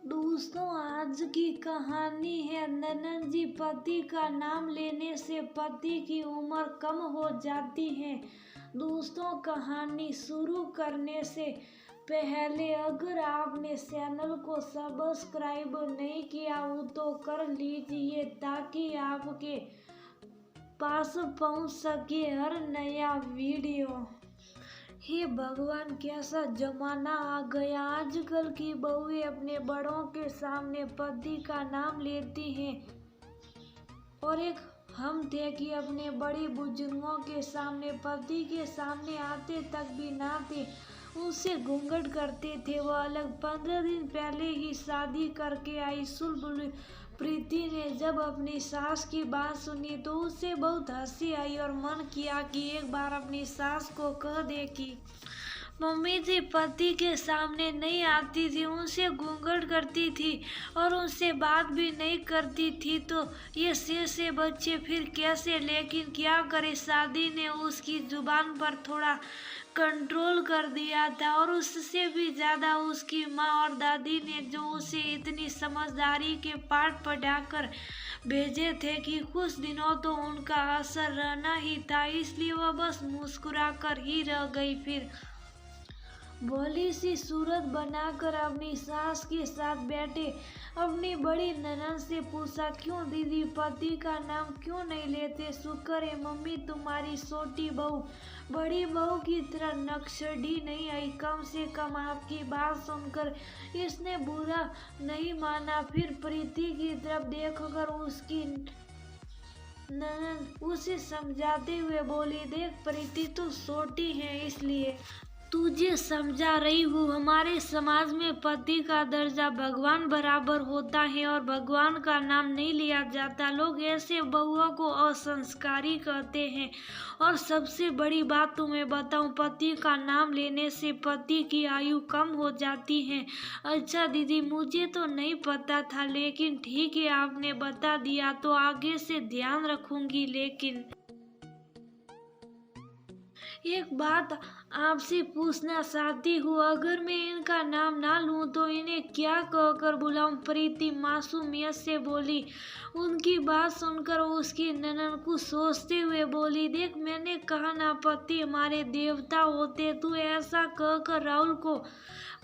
दोस्तों, आज की कहानी है ननन जी। पति का नाम लेने से पति की उम्र कम हो जाती है। दोस्तों, कहानी शुरू करने से पहले अगर आपने चैनल को सब्सक्राइब नहीं किया हो तो कर लीजिए ताकि आपके पास पहुंच सके हर नया वीडियो। हे भगवान, कैसा जमाना आ गया। आजकल की बहुएं अपने बड़ों के सामने पति का नाम लेती हैं और एक हम थे कि अपने बड़े बुजुर्गों के सामने, पति के सामने आते तक भी ना थे, उनसे घूंघट करते थे। वो अलग 15 दिन पहले ही शादी करके आई सुलबुल प्रीति ने जब अपनी सास की बात सुनी तो उसे बहुत हंसी आई और मन किया कि एक बार अपनी सास को कह दे कि मम्मी जी पति के सामने नहीं आती थी, उनसे घूंघट करती थी और उनसे बात भी नहीं करती थी, तो ये से बच्चे फिर कैसे। लेकिन क्या करे, शादी ने उसकी जुबान पर थोड़ा कंट्रोल कर दिया था और उससे भी ज़्यादा उसकी माँ और दादी ने, जो उसे इतनी समझदारी के पाठ पढ़ाकर भेजे थे कि कुछ दिनों तो उनका असर रहना ही था, इसलिए वह बस मुस्कुरा कर ही रह गई। फिर भोली सी सूरत बनाकर अपनी सास के साथ बैठे अपनी बड़ी ननद से पूछा, क्यों दीदी पति का नाम क्यों नहीं लेते? शुक्र है मम्मी तुम्हारी छोटी बहू बड़ी बहू की तरह नक्सड़ी नहीं आई, कम से कम आपकी बात सुनकर इसने बुरा नहीं माना। फिर प्रीति की तरफ देखकर उसकी ननद उसे समझाते हुए बोली, देख प्रीति तू छोटी है इसलिए तुझे समझा रही हूँ। हमारे समाज में पति का दर्जा भगवान बराबर होता है और भगवान का नाम नहीं लिया जाता। लोग ऐसे बहुओं को असंस्कारी कहते हैं। और सबसे बड़ी बात तुम्हें बताऊं, पति का नाम लेने से पति की आयु कम हो जाती है। अच्छा दीदी, मुझे तो नहीं पता था, लेकिन ठीक है आपने बता दिया तो आगे से ध्यान रखूंगी। लेकिन एक बात आपसे पूछना चाहती हूँ, अगर मैं इनका नाम ना लूँ तो इन्हें क्या कहकर बुलाऊं? प्रीति मासूमियत से बोली। उनकी बात सुनकर उसकी ननद कुछ सोचते हुए बोली, देख मैंने कहा ना, पति हमारे देवता होते, तू ऐसा कहकर राहुल को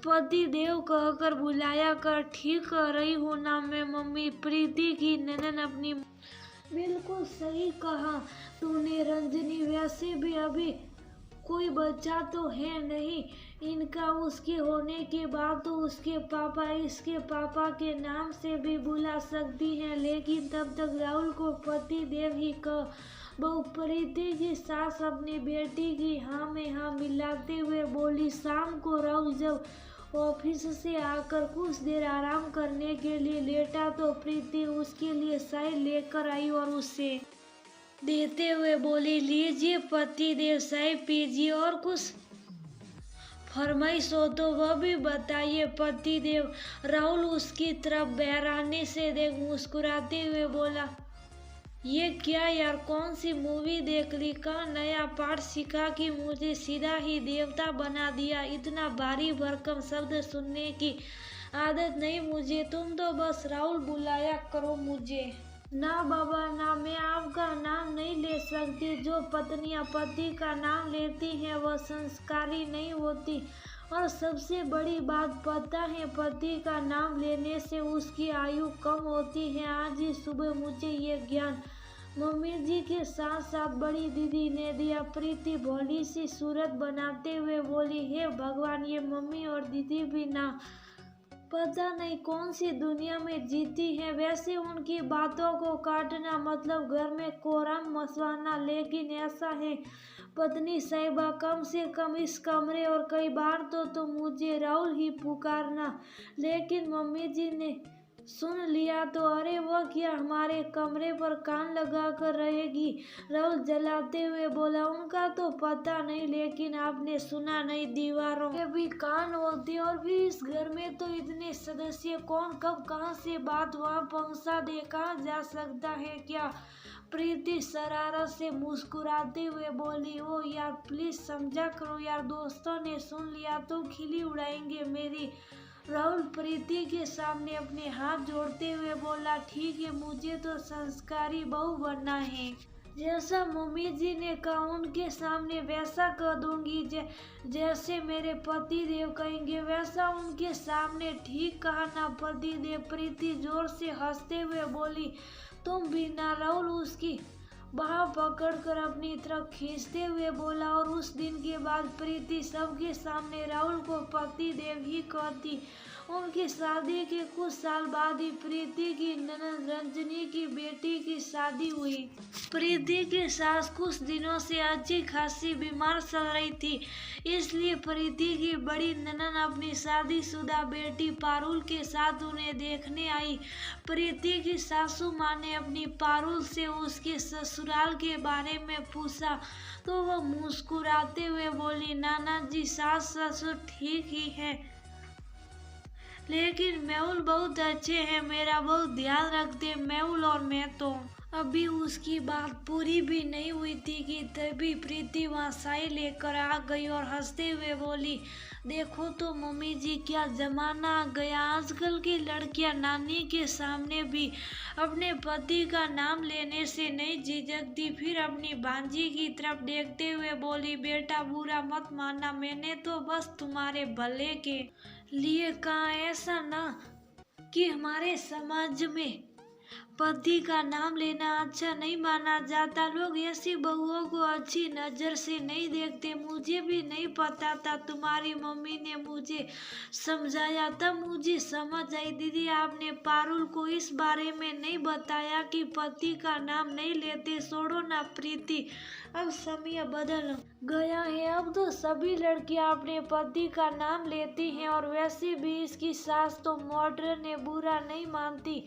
पति देव कहकर बुलाया कर। ठीक कह रही हूँ ना मैं मम्मी? प्रीति की ननद अपनी बिल्कुल सही कहा तूने रंजनी, वैसे भी अभी कोई बच्चा तो है नहीं इनका, उसके होने के बाद तो उसके पापा इसके पापा के नाम से भी बुला सकती हैं, लेकिन तब तक राहुल को पति देव ही कह। बहु प्रीति की सास अपनी बेटी की हाँ में हाँ मिलाते हुए बोली। शाम को राहुल जब ऑफिस से आकर कुछ देर आराम करने के लिए लेटा तो प्रीति उसके लिए चाय लेकर आई और उससे देते हुए बोली, लीजिए पति देव चाय पीजिए, और कुछ फरमाइश हो तो वह भी बताइए पति देव। राहुल उसकी तरफ बेरानी से देख मुस्कुराते हुए बोला, ये क्या यार, कौन सी मूवी देख ली? कहाँ नया पाठ सीखा कि मुझे सीधा ही देवता बना दिया? इतना भारी भरकम शब्द सुनने की आदत नहीं मुझे, तुम तो बस राहुल बुलाया करो मुझे। ना बाबा ना, मैं आपका नाम नहीं ले सकती। जो पत्नियां पति का नाम लेती हैं वह संस्कारी नहीं होती। और सबसे बड़ी बात पता है, पति का नाम लेने से उसकी आयु कम होती है। आज ही सुबह मुझे ये ज्ञान मम्मी जी के साथ साथ बड़ी दीदी ने दिया। प्रीति भोली सी सूरत बनाते हुए बोली, हे भगवान, ये मम्मी और दीदी भी ना पता नहीं कौन सी दुनिया में जीती है। वैसे उनकी बातों को काटना मतलब घर में कोहराम मचवाना, लेकिन ऐसा है पत्नी साहिबा, कम से कम इस कमरे और कई बार तो मुझे राहुल ही पुकारना। लेकिन मम्मी जी ने सुन लिया तो अरे वह क्या हमारे कमरे पर कान लगा कर रहेगी? राहुल जलाते हुए बोला, उनका तो पता नहीं, लेकिन आपने सुना नहीं, दीवारों में भी कान होते। और भी इस घर में तो इतने सदस्य, कौन कब कहाँ से बात वहाँ पहुँचा दे, कहाँ जा सकता है क्या? प्रीति शरारत से मुस्कुराते हुए बोली, ओ यार प्लीज समझा करो यार, दोस्तों ने सुन लिया तो खिल्ली उड़ाएंगे मेरी। राहुल प्रीति के सामने अपने हाथ जोड़ते हुए बोला, ठीक है, मुझे तो संस्कारी बहू बनना है। जैसा मम्मी जी ने कहा उनके सामने वैसा कर दूंगी। जैसे मेरे पति देव कहेंगे वैसा उनके सामने। ठीक कहा ना पति देव? प्रीति जोर से हंसते हुए बोली, तुम भी ना? राहुल उसकी बाह पकड़कर अपनी तरफ खींचते हुए बोला। और उस दिन के बाद प्रीति सबके सामने राहुल को पति देव ही कहती। उनकी शादी के कुछ साल बाद ही प्रीति की ननद रंजनी की बेटी की शादी हुई। प्रीति की सास कुछ दिनों से अच्छी खासी बीमार चल रही थी, इसलिए प्रीति की बड़ी ननद अपनी शादीशुदा बेटी पारुल के साथ उन्हें देखने आई। प्रीति की सासू माँ ने अपनी पारुल से उसके ससुराल के बारे में पूछा तो वह मुस्कुराते हुए बोली, नाना जी सास ससुर ठीक ही है, लेकिन मेहुल बहुत अच्छे हैं, मेरा बहुत ध्यान रखते मेहुल। और मैं तो अभी उसकी बात पूरी भी नहीं हुई थी कि तभी प्रीति वहाँ साई लेकर आ गई और हंसते हुए बोली, देखो तो मम्मी जी क्या जमाना आ गया। आजकल की लड़कियां नानी के सामने भी अपने पति का नाम लेने से नहीं झिझकती। फिर अपनी भांजी की तरफ देखते हुए बोली, बेटा बुरा मत मानना, मैंने तो बस तुम्हारे भले के लिए कहा। ऐसा ना कि हमारे समाज में पति का नाम लेना अच्छा नहीं माना जाता। लोग ऐसी बहुओं को अच्छी नजर से नहीं देखते। मुझे भी नहीं पता था, तुम्हारी मम्मी ने मुझे समझाया तब मुझे समझ आई। दीदी आपने पारुल को इस बारे में नहीं बताया कि पति का नाम नहीं लेते। छोड़ो ना प्रीति, अब समय बदल गया है, अब तो सभी लड़कियां अपने पति का नाम लेती हैं। और वैसे भी इसकी सास तो मॉडर्न है, बुरा नहीं मानती।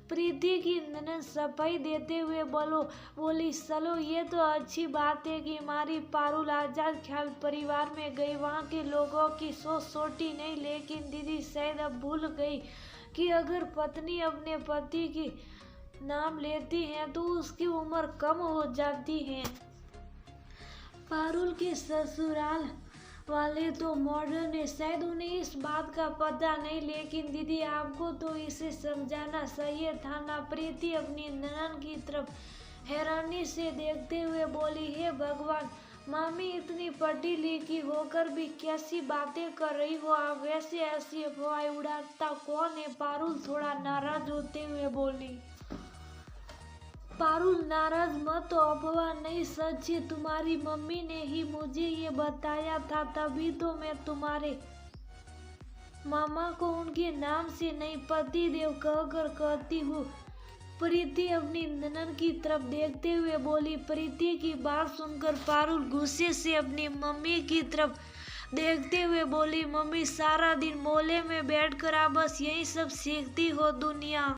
प्रीति की ननद सफाई देते हुए बोली, चलो ये तो अच्छी बात है कि हमारी पारुल आजाद ख्याल परिवार में गई। वहाँ के लोगों की सोच छोटी नहीं, लेकिन दीदी शायद अब भूल गई कि अगर पत्नी अपने पति की नाम लेती है तो उसकी उम्र कम हो जाती है। पारुल के ससुराल वाले तो मॉडर्न है, शायद उन्हें इस बात का पता नहीं, लेकिन दीदी आपको तो इसे समझाना चाहिए था ना। प्रीति अपनी ननद की तरफ हैरानी से देखते हुए बोली, हे भगवान, मामी इतनी पढ़ी लिखी होकर भी कैसी बातें कर रही हो आप? वैसे ऐसी अफवाहें उड़ाता कौन है? पारुल थोड़ा नाराज होते हुए बोली। पारुल नाराज मत हो, अफवाह नहीं सच है। तुम्हारी मम्मी ने ही मुझे ये बताया था, तभी तो मैं तुम्हारे मामा को उनके नाम से नहीं पति देव कहकर कहती हूँ। प्रीति अपनी ननद की तरफ देखते हुए बोली। प्रीति की बात सुनकर पारुल गुस्से से अपनी मम्मी की तरफ देखते हुए बोली, मम्मी सारा दिन मोहल्ले में बैठकर आप बस यही सब सीखती हो। दुनिया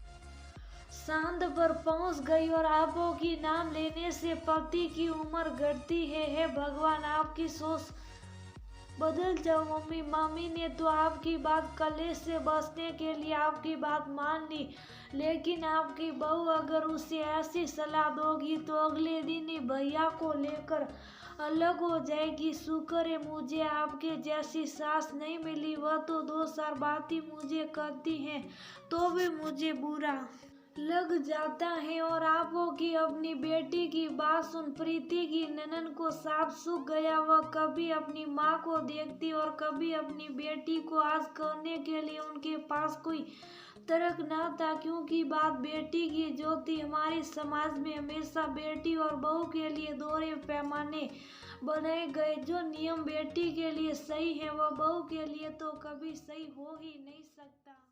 चांद पर पहुंच गई और आपो की नाम लेने से पति की उम्र घटती है। हे भगवान, आपकी सोच बदल जाओ मम्मी। मामी ने तो आपकी बात कलेश से बचने के लिए आपकी बात मान ली, लेकिन आपकी बहू अगर उसे ऐसी सलाह दोगी तो अगले दिन ही भैया को लेकर अलग हो जाएगी। शुक्र है मुझे आपके जैसी सास नहीं मिली, वह तो 2 साल बाद ही मुझे कहती है तो भी मुझे बुरा लग जाता है। और आपो की अपनी बेटी की बात सुन प्रीति की ननद को साफ सूख गया। वह कभी अपनी माँ को देखती और कभी अपनी बेटी को। आज करने के लिए उनके पास कोई तर्क न था, क्योंकि बात बेटी की जो थी। हमारे समाज में हमेशा बेटी और बहू के लिए दोहरे पैमाने बनाए गए। जो नियम बेटी के लिए सही है वह बहू के लिए तो कभी सही हो ही नहीं सकता।